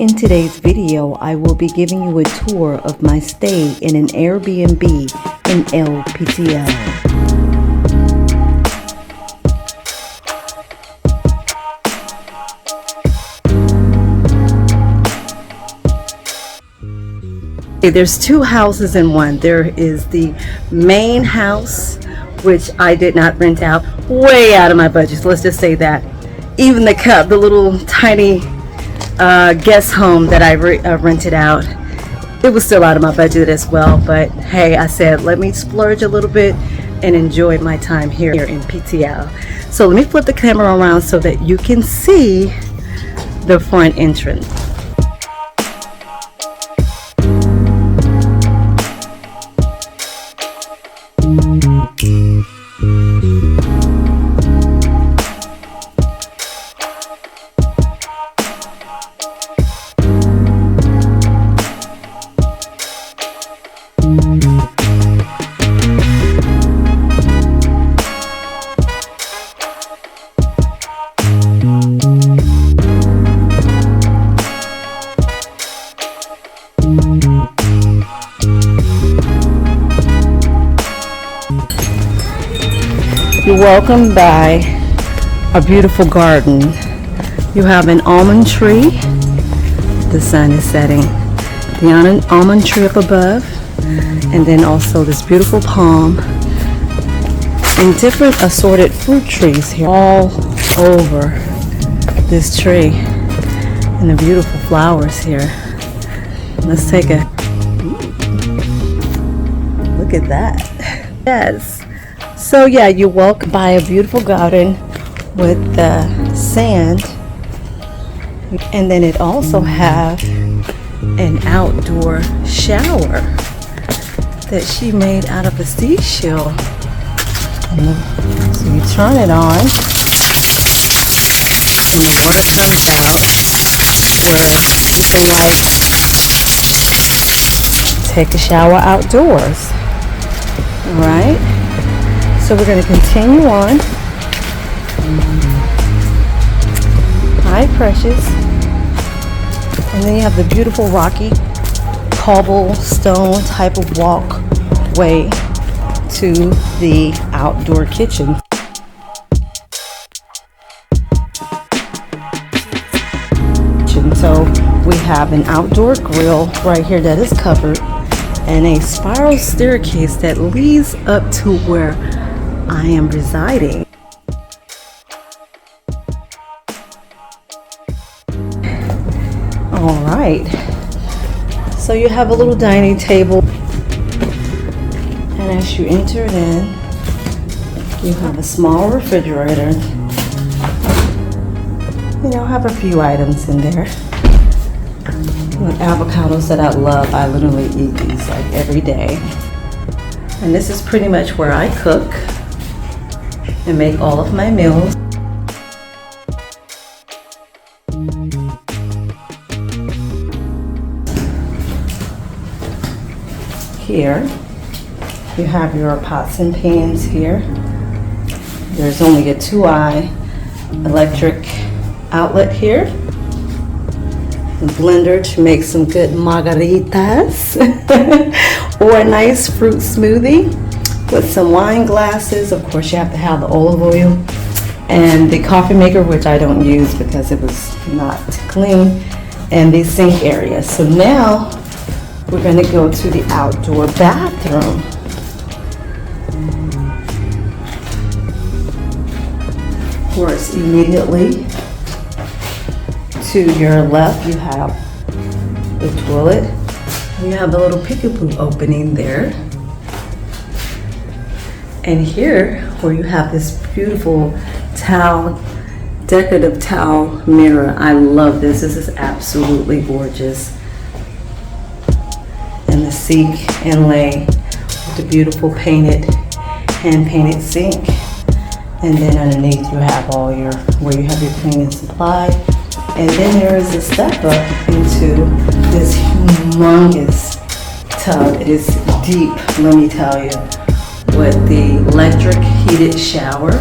In today's video, I will be giving you a tour of my stay in an Airbnb in El Pitillal. There's two houses in one. There is the main house, which I did not rent out, way out of my budget, so let's just say that. Even the little tiny guest home that I rented out, it was still out of my budget as well. But hey, I said let me splurge a little bit and enjoy my time here in Pitillal. So let me flip the camera around so that you can see the front entrance. You're welcomed by a beautiful garden. You have an almond tree. The sun is setting. The almond tree up above, and then also this beautiful palm and different assorted fruit trees here all over this tree, and the beautiful flowers here. Let's take a look at that. Yes. So yeah, you're welcomed by a beautiful garden with the sand, and then it also have an outdoor shower that she made out of a seashell. So you turn it on, and the water comes out where you can take a shower outdoors. All right. So we're going to continue on. Hi, precious. And then you have the beautiful rocky cobblestone type of walkway to the outdoor kitchen. So we have an outdoor grill right here that is covered, and a spiral staircase that leads up to where I am residing. All right, so you have a little dining table, and as you enter in, you have a small refrigerator. Have a few items in there. With avocados that I love, I literally eat these like every day. And this is pretty much where I cook and make all of my meals. Here you have your pots and pans here. There's only a 2-eye electric outlet here. A blender to make some good margaritas or a nice fruit smoothie with some wine glasses. Of course, you have to have the olive oil and the coffee maker, which I don't use because it was not clean, and the sink area. So now we're going to go to the outdoor bathroom. Of course, immediately to your left, you have the toilet. You have the little peekaboo opening there. And here, where you have this beautiful towel, decorative towel mirror. I love this. This is absolutely gorgeous. And the sink inlay with the beautiful hand-painted sink. And then underneath you have where you have your cleaning supply. And then there is a step up into this humongous tub. It is deep, let me tell you, with the electric heated shower.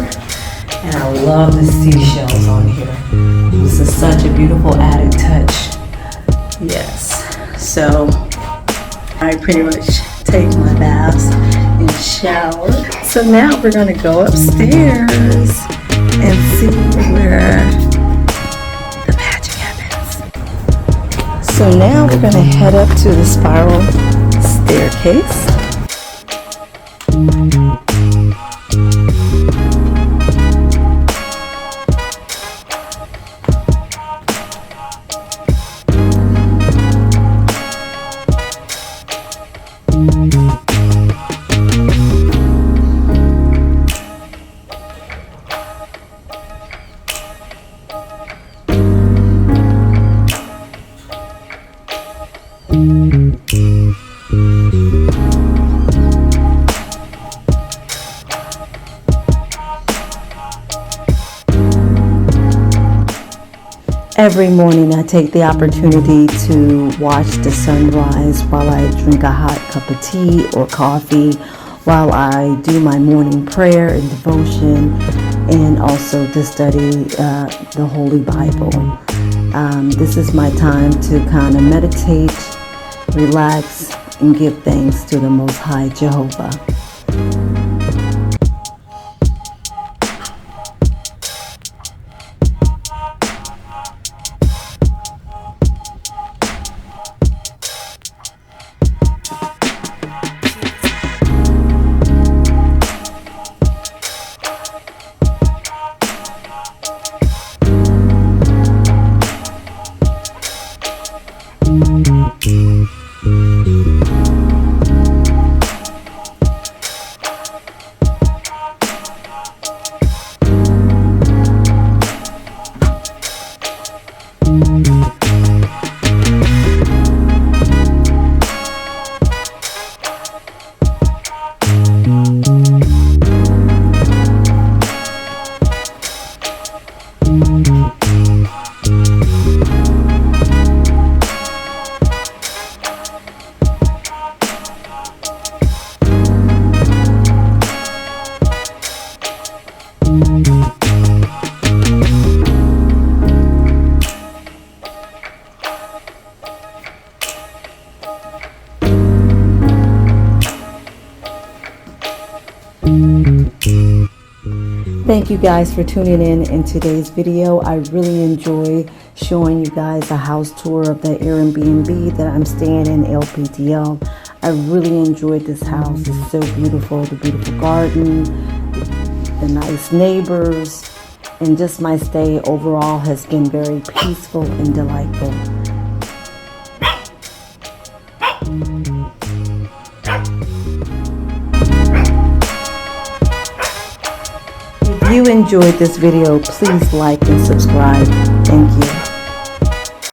And I love the seashells on here. This is such a beautiful added touch Yes, so I pretty much take my baths and shower. So now we're gonna go upstairs and see where the magic happens. So now we're gonna head up to the spiral staircase. Every morning I take the opportunity to watch the sunrise while I drink a hot cup of tea or coffee, while I do my morning prayer and devotion, and also to study the Holy Bible. This is my time to kind of meditate, relax, and give thanks to the Most High Jehovah. Thank you guys for tuning in today's video. I really enjoy showing you guys a house tour of the Airbnb that I'm staying in Pitillal. I really enjoyed this house. It's so beautiful. The beautiful garden, the nice neighbors, and just my stay overall has been very peaceful and delightful. If you enjoyed this video, please like and subscribe. Thank you.